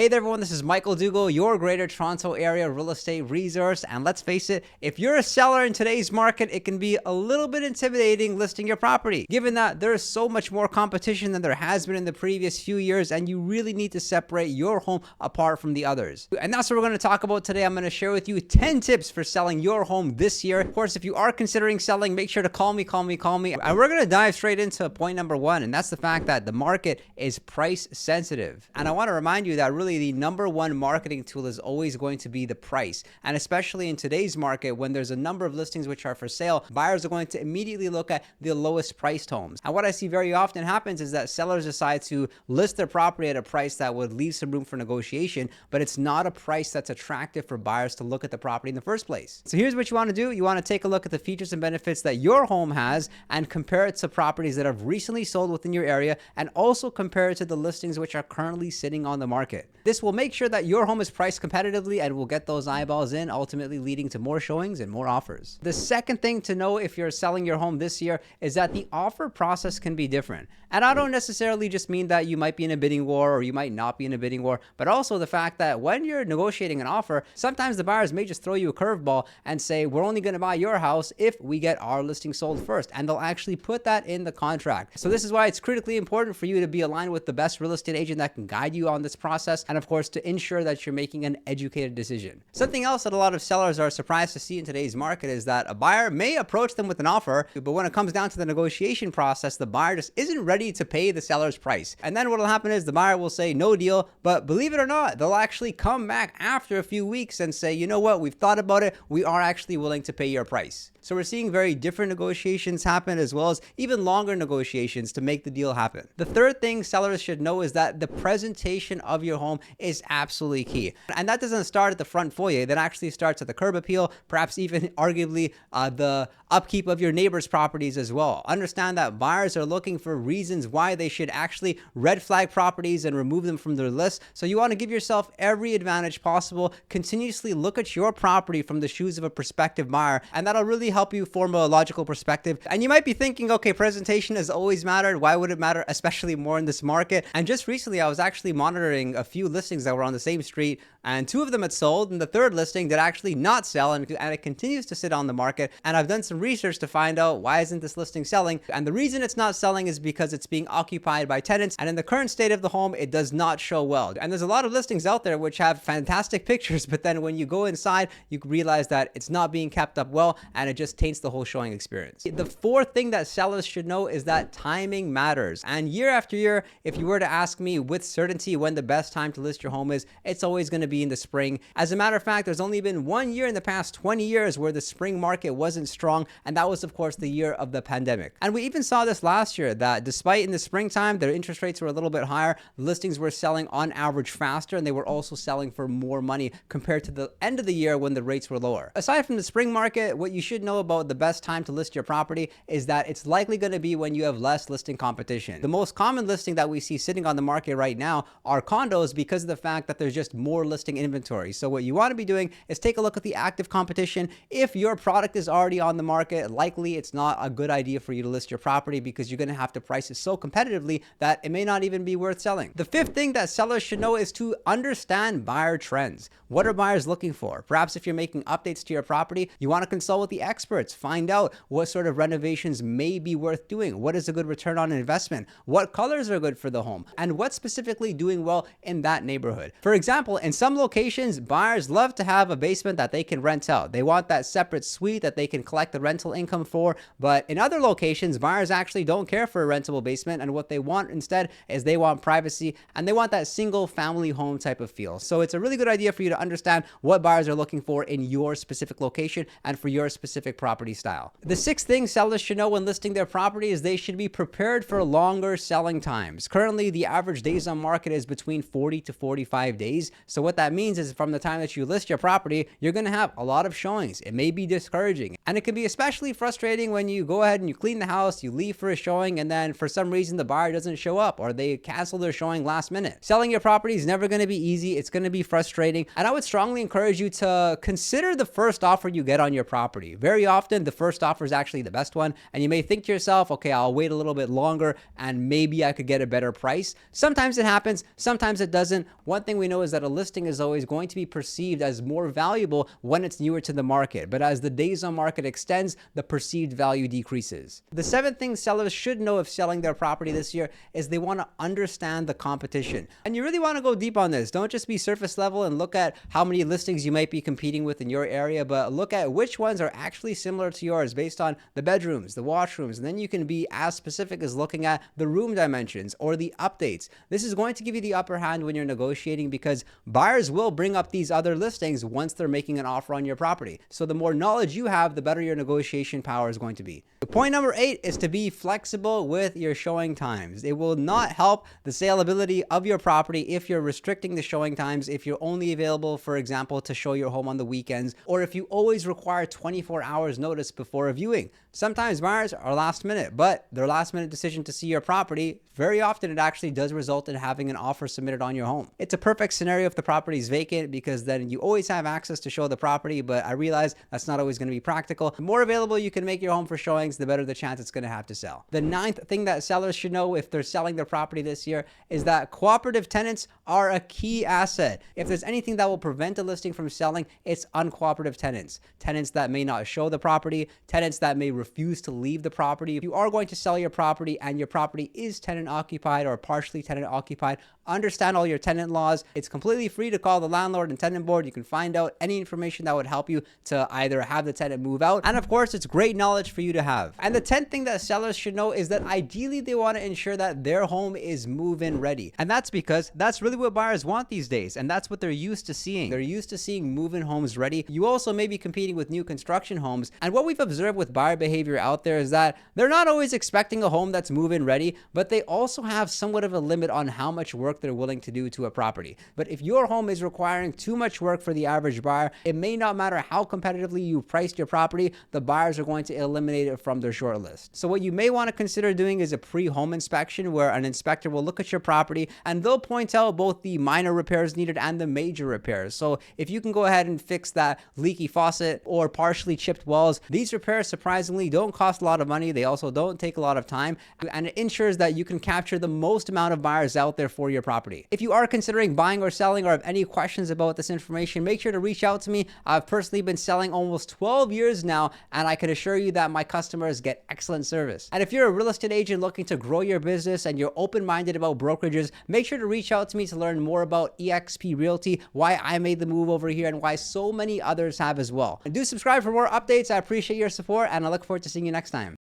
Hey there everyone, this is Michael Dougal, your Greater Toronto Area real estate resource. And let's face it, if you're a seller in today's market, it can be a little bit intimidating listing your property, given that there's so much more competition than there has been in the previous few years, and you really need to separate your home apart from the others. And that's what we're going to talk about today. I'm going to share with you 10 tips for selling your home this year. Of course, if you are considering selling, make sure to call me. And we're going to dive straight into point number one, and that's the fact that the market is price sensitive. And I want to remind you that really the number one marketing tool is always going to be the price. And especially in today's market, when there's a number of listings which are for sale, buyers are going to immediately look at the lowest priced homes. And what I see very often happens is that sellers decide to list their property at a price that would leave some room for negotiation, but it's not a price that's attractive for buyers to look at the property in the first place. So here's what you want to do. You want to take a look at the features and benefits that your home has and compare it to properties that have recently sold within your area, and also compare it to the listings which are currently sitting on the market. This will make sure that your home is priced competitively and will get those eyeballs in, ultimately leading to more showings and more offers. The second thing to know if you're selling your home this year is that the offer process can be different. And I don't necessarily just mean that you might be in a bidding war or you might not be in a bidding war, but also the fact that when you're negotiating an offer, sometimes the buyers may just throw you a curveball and say, we're only going to buy your house if we get our listing sold first. And they'll actually put that in the contract. So this is why it's critically important for you to be aligned with the best real estate agent that can guide you on this process, and of course to ensure that you're making an educated decision. Something else that a lot of sellers are surprised to see in today's market is that a buyer may approach them with an offer, but when it comes down to the negotiation process, the buyer just isn't ready to pay the seller's price. And then what will happen is the buyer will say no deal, but believe it or not, they'll actually come back after a few weeks and say, you know what, we've thought about it, we are actually willing to pay your price. So we're seeing very different negotiations happen, as well as even longer negotiations to make the deal happen. The third thing sellers should know is that the presentation of your home is absolutely key. And that doesn't start at the front foyer. That actually starts at the curb appeal, perhaps even arguably the upkeep of your neighbor's properties as well. Understand that buyers are looking for reasons why they should actually red flag properties and remove them from their list. So you want to give yourself every advantage possible. Continuously look at your property from the shoes of a prospective buyer, and that'll really help you form a logical perspective. And you might be thinking, okay, presentation has always mattered. Why would it matter, especially more in this market? And just recently, I was actually monitoring a few listings that were on the same street, and two of them had sold, and the third listing did actually not sell, and it continues to sit on the market. And I've done some research to find out why isn't this listing selling, and the reason it's not selling is because it's being occupied by tenants, and in the current state of the home, it does not show well. And there's a lot of listings out there which have fantastic pictures, but then when you go inside, you realize that it's not being kept up well, and it just taints the whole showing experience. The fourth thing that sellers should know is that timing matters. And year after year, if you were to ask me with certainty when the best time to list your home is, it's always going to be in the spring. As a matter of fact, there's only been 1 year in the past 20 years where the spring market wasn't strong, and that was of course the year of the pandemic. And we even saw this last year, that despite in the springtime their interest rates were a little bit higher, listings were selling on average faster, and they were also selling for more money compared to the end of the year when the rates were lower. Aside from the spring market, what you should know about the best time to list your property is that it's likely going to be when you have less listing competition. The most common listing that we see sitting on the market right now are condos, because of the fact that there's just more listing inventory. So what you want to be doing is take a look at the active competition. If your product is already on the market, likely it's not a good idea for you to list your property, because you're going to have to price it so competitively that it may not even be worth selling. The fifth thing that sellers should know is to understand buyer trends. What are buyers looking for? Perhaps if you're making updates to your property, you want to consult with the experts. Find out what sort of renovations may be worth doing. What is a good return on investment? What colors are good for the home? And what's specifically doing well in that neighborhood? For example, in some locations, buyers love to have a basement that they can rent out. They want that separate suite that they can collect the rental income for. But in other locations, buyers actually don't care for a rentable basement, and what they want instead is they want privacy, and they want that single family home type of feel. So it's a really good idea for you to understand what buyers are looking for in your specific location and for your specific property style. The sixth thing sellers should know when listing their property is they should be prepared for longer selling times. Currently, the average days on market is between 40 to 45 days. So what that means is from the time that you list your property, you're going to have a lot of showings. It may be discouraging, and it can be especially especially frustrating when you go ahead and you clean the house, you leave for a showing, and then for some reason the buyer doesn't show up or they cancel their showing last minute. Selling your property is never going to be easy. It's going to be frustrating. And I would strongly encourage you to consider the first offer you get on your property. Very often, the first offer is actually the best one. And you may think to yourself, okay, I'll wait a little bit longer and maybe I could get a better price. Sometimes it happens, sometimes it doesn't. One thing we know is that a listing is always going to be perceived as more valuable when it's newer to the market. But as the days on market extends, the perceived value decreases. The seventh thing sellers should know if selling their property this year is they want to understand the competition. And you really want to go deep on this. Don't just be surface level and look at how many listings you might be competing with in your area, but look at which ones are actually similar to yours based on the bedrooms, the washrooms, and then you can be as specific as looking at the room dimensions or the updates. This is going to give you the upper hand when you're negotiating because buyers will bring up these other listings once they're making an offer on your property. So the more knowledge you have, the better your negotiation power is going to be. Point number 8 is to be flexible with your showing times. It will not help the saleability of your property if you're restricting the showing times, if you're only available, for example, to show your home on the weekends, or if you always require 24 hours notice before a viewing. Sometimes buyers are last minute, but their last minute decision to see your property, very often it actually does result in having an offer submitted on your home. It's a perfect scenario if the property is vacant because then you always have access to show the property, but I realize that's not always going to be practical. The more available you can make your home for showings, the better the chance it's going to have to sell. The ninth thing that sellers should know if they're selling their property this year is that cooperative tenants are a key asset. If there's anything that will prevent a listing from selling, it's uncooperative tenants. Tenants that may not show the property, tenants that may refuse to leave the property. If you are going to sell your property and your property is tenant occupied or partially tenant occupied, understand all your tenant laws. It's completely free to call the landlord and tenant board. You can find out any information that would help you to either have the tenant move out. And of course, it's great knowledge for you to have. And the 10th thing that sellers should know is that ideally they want to ensure that their home is move-in ready. And that's because that's really what buyers want these days. And that's what they're used to seeing. They're used to seeing move-in homes ready. You also may be competing with new construction homes. And what we've observed with buyer behavior out there is that they're not always expecting a home that's move-in ready, but they also have somewhat of a limit on how much work they're willing to do to a property. But if your home is requiring too much work for the average buyer, it may not matter how competitively you priced your property, the buyers are going to eliminate it from their short list. So what you may want to consider doing is a pre-home inspection where an inspector will look at your property and they'll point out both the minor repairs needed and the major repairs. So if you can go ahead and fix that leaky faucet or partially chipped walls, these repairs surprisingly don't cost a lot of money. They also don't take a lot of time, and it ensures that you can capture the most amount of buyers out there for your property. If you are considering buying or selling or have any questions about this information, make sure to reach out to me. I've personally been selling almost 12 years now, and I can assure you that my customers get excellent service. And if you're a real estate agent looking to grow your business and you're open-minded about brokerages, make sure to reach out to me to learn more about eXp Realty, why I made the move over here, and why so many others have as well. And do subscribe for more updates. I appreciate your support, and I look forward to seeing you next time.